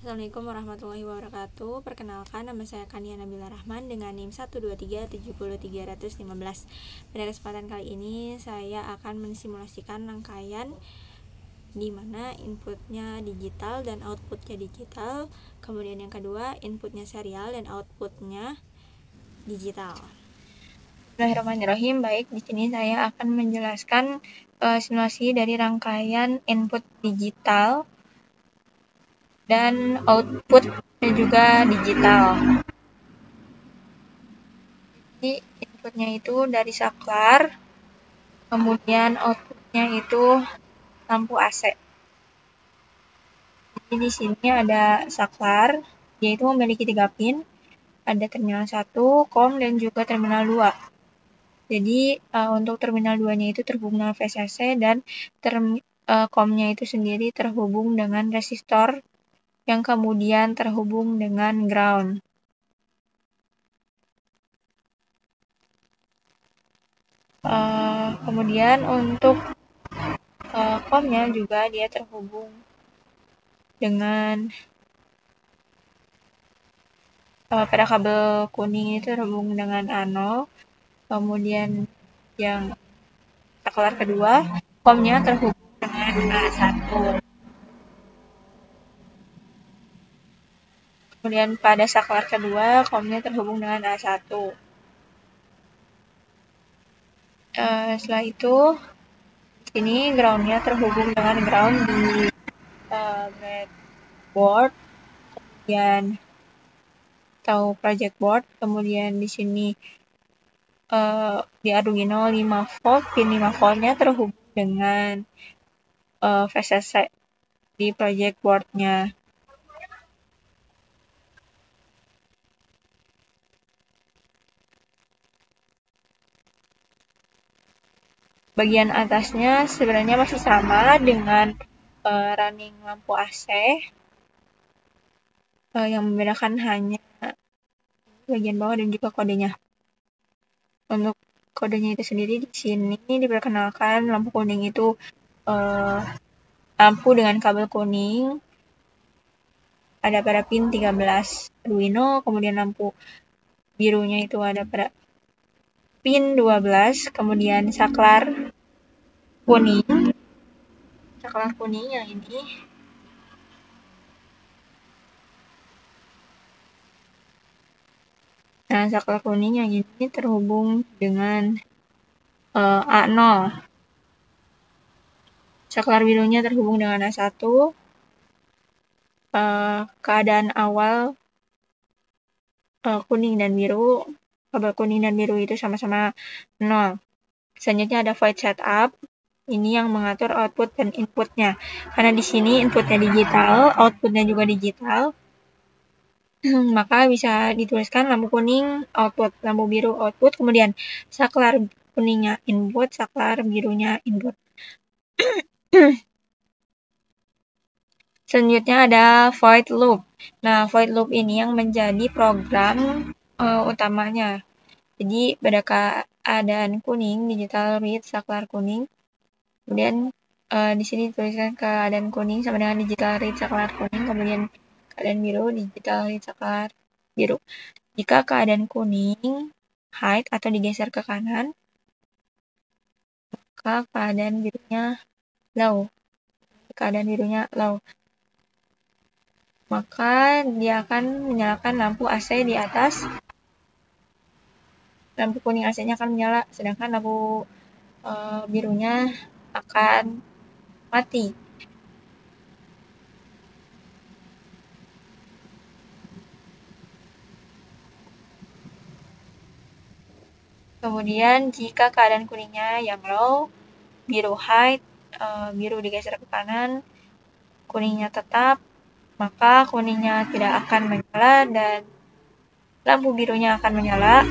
Assalamualaikum warahmatullahi wabarakatuh. Perkenalkan, nama saya Kania Nabila Rahman dengan NIM 1237315. Pada kesempatan kali ini saya akan mensimulasikan rangkaian di mana inputnya digital dan outputnya digital. Kemudian yang kedua, inputnya serial dan outputnya digital. Bismillahirrahmanirrahim. Baik, di sini saya akan menjelaskan simulasi dari rangkaian input digital dan outputnya juga digital. Jadi inputnya itu dari saklar, kemudian outputnya itu lampu AC. Jadi di sini ada saklar, yaitu memiliki 3 pin, ada terminal 1, COM, dan juga terminal 2. Jadi untuk terminal 2-nya itu terhubung dengan VCC dan COM-nya itu sendiri terhubung dengan resistor yang kemudian terhubung dengan ground. Kemudian untuk COM-nya juga dia terhubung dengan pada kabel kuning itu terhubung dengan anode, kemudian yang saklar kedua COM-nya terhubung dengan A1. Kemudian pada saklar kedua COM-nya terhubung dengan A1. Setelah itu sini ground-nya terhubung dengan ground di breadboard, kemudian atau project board, kemudian di sini di Arduino 5 volt, pin 5 voltnya terhubung dengan VCC di project board-nya. Bagian atasnya sebenarnya masih sama dengan running lampu AC. Yang membedakan hanya bagian bawah dan juga kodenya. Untuk kodenya itu sendiri di sini diperkenalkan lampu kuning itu lampu dengan kabel kuning ada pada pin 13 Arduino, kemudian lampu birunya itu ada pada pin 12, kemudian saklar kuning yang ini saklar kuning yang ini terhubung dengan A0. Saklar birunya terhubung dengan A1. Keadaan awal kuning dan biru, kabel kuning dan biru itu sama-sama 0. Selanjutnya ada void setup. Ini yang mengatur output dan inputnya. Karena di sini inputnya digital, outputnya juga digital, maka bisa dituliskan lampu kuning output, lampu biru output, kemudian saklar kuningnya input, saklar birunya input. Selanjutnya ada void loop. Nah, void loop ini yang menjadi program utamanya. Jadi pada keadaan kuning, digital read saklar kuning. Kemudian di sini dituliskan keadaan kuning sama dengan digital read saklar kuning. Kemudian keadaan biru, digital read saklar biru. Jika keadaan kuning hide atau digeser ke kanan, maka keadaan birunya low. Keadaan birunya low, maka dia akan menyalakan lampu AC di atas. Lampu kuning AC-nya akan menyala, sedangkan lampu birunya akan mati. Kemudian jika keadaan kuningnya yang low, biru hide, biru digeser ke kanan, kuningnya tetap, maka kuningnya tidak akan menyala dan lampu birunya akan menyala.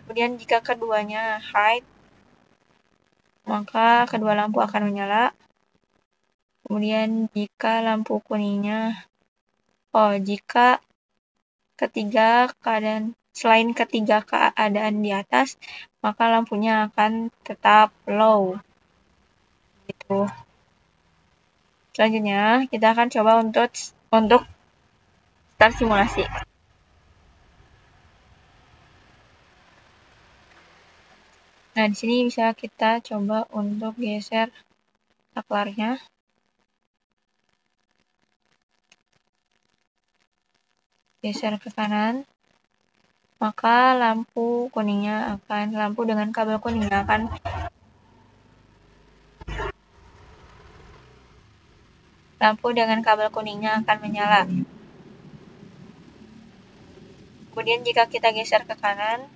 Kemudian jika keduanya hide, maka kedua lampu akan menyala. Kemudian jika lampu kuningnya jika selain ketiga keadaan di atas, maka lampunya akan tetap low. Gitu. Selanjutnya kita akan coba untuk start simulasi. Nah, di sini bisa kita coba untuk geser saklarnya. Geser ke kanan. Maka lampu dengan kabel kuningnya akan menyala. Kemudian jika kita geser ke kanan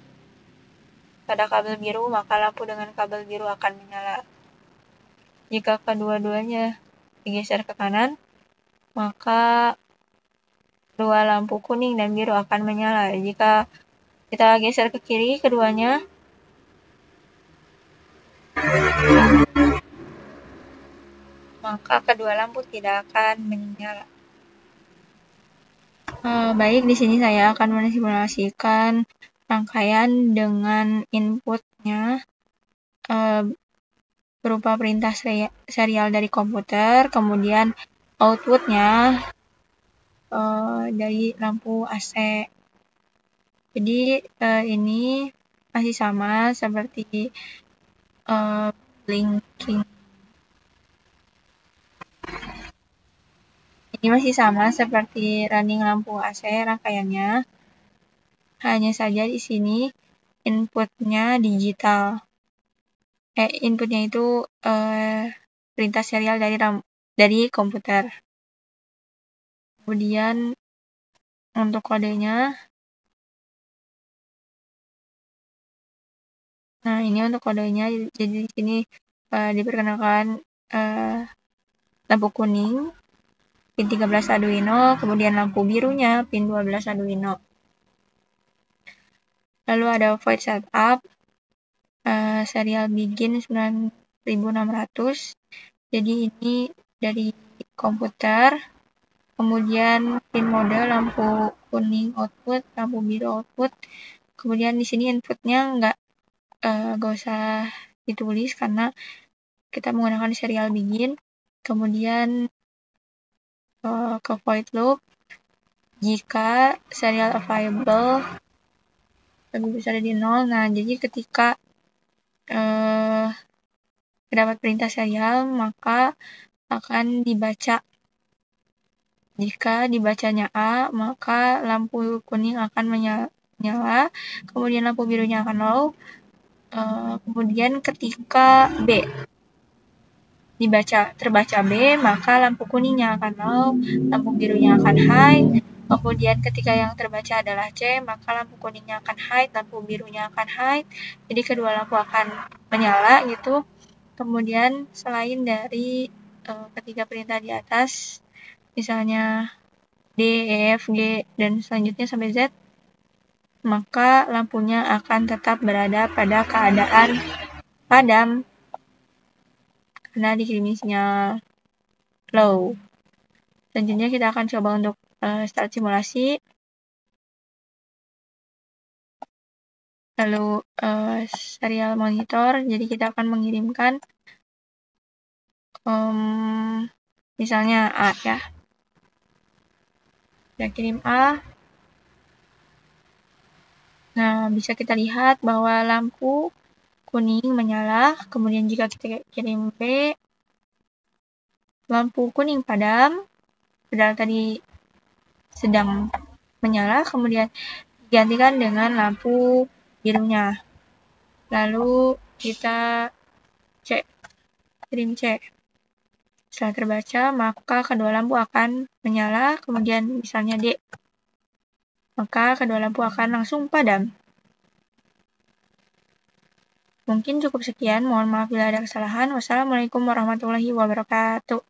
pada kabel biru, maka lampu dengan kabel biru akan menyala. Jika kedua-duanya digeser ke kanan, maka dua lampu kuning dan biru akan menyala. Jika kita geser ke kiri keduanya, maka kedua lampu tidak akan menyala. Baik, di sini saya akan mensimulasikan rangkaian dengan inputnya berupa perintah serial dari komputer, kemudian outputnya dari lampu AC. Jadi ini masih sama seperti blinking. Ini masih sama seperti running lampu AC rangkaiannya. Hanya saja di sini inputnya digital. Inputnya itu perintah serial dari komputer. Kemudian untuk kodenya, nah ini untuk kodenya. Jadi di sini diperkenalkan lampu kuning pin 13 Arduino, kemudian lampu birunya pin 12 Arduino. Lalu ada void setup, serial begin 9600. Jadi ini dari komputer. Kemudian pin mode lampu kuning output, lampu biru output. Kemudian di sini inputnya nggak usah ditulis karena kita menggunakan serial begin. Kemudian ke void loop jika serial available lebih besar dari 0. Nah, jadi ketika terdapat perintah serial, maka akan dibaca. Jika dibacanya A, maka lampu kuning akan menyala, kemudian lampu birunya akan low. Kemudian ketika B terbaca B, maka lampu kuningnya akan low, lampu birunya akan high. Kemudian ketika yang terbaca adalah C, maka lampu kuningnya akan high, lampu birunya akan high. Jadi kedua lampu akan menyala gitu. Kemudian selain dari ketiga perintah di atas, misalnya D, E, F, G, dan selanjutnya sampai Z, maka lampunya akan tetap berada pada keadaan padam karena dikirimi sinyal low. Selanjutnya kita akan coba untuk start simulasi. Lalu serial monitor, jadi kita akan mengirimkan misalnya A ya. Kita kirim A. Nah, bisa kita lihat bahwa lampu kuning menyala. Kemudian jika kita kirim B, lampu kuning padam, padahal tadi sedang menyala, kemudian digantikan dengan lampu birunya. Lalu kita kirim C. Setelah terbaca, maka kedua lampu akan menyala, kemudian misalnya D, maka kedua lampu akan langsung padam. Mungkin cukup sekian, mohon maaf bila ada kesalahan. Wassalamualaikum warahmatullahi wabarakatuh.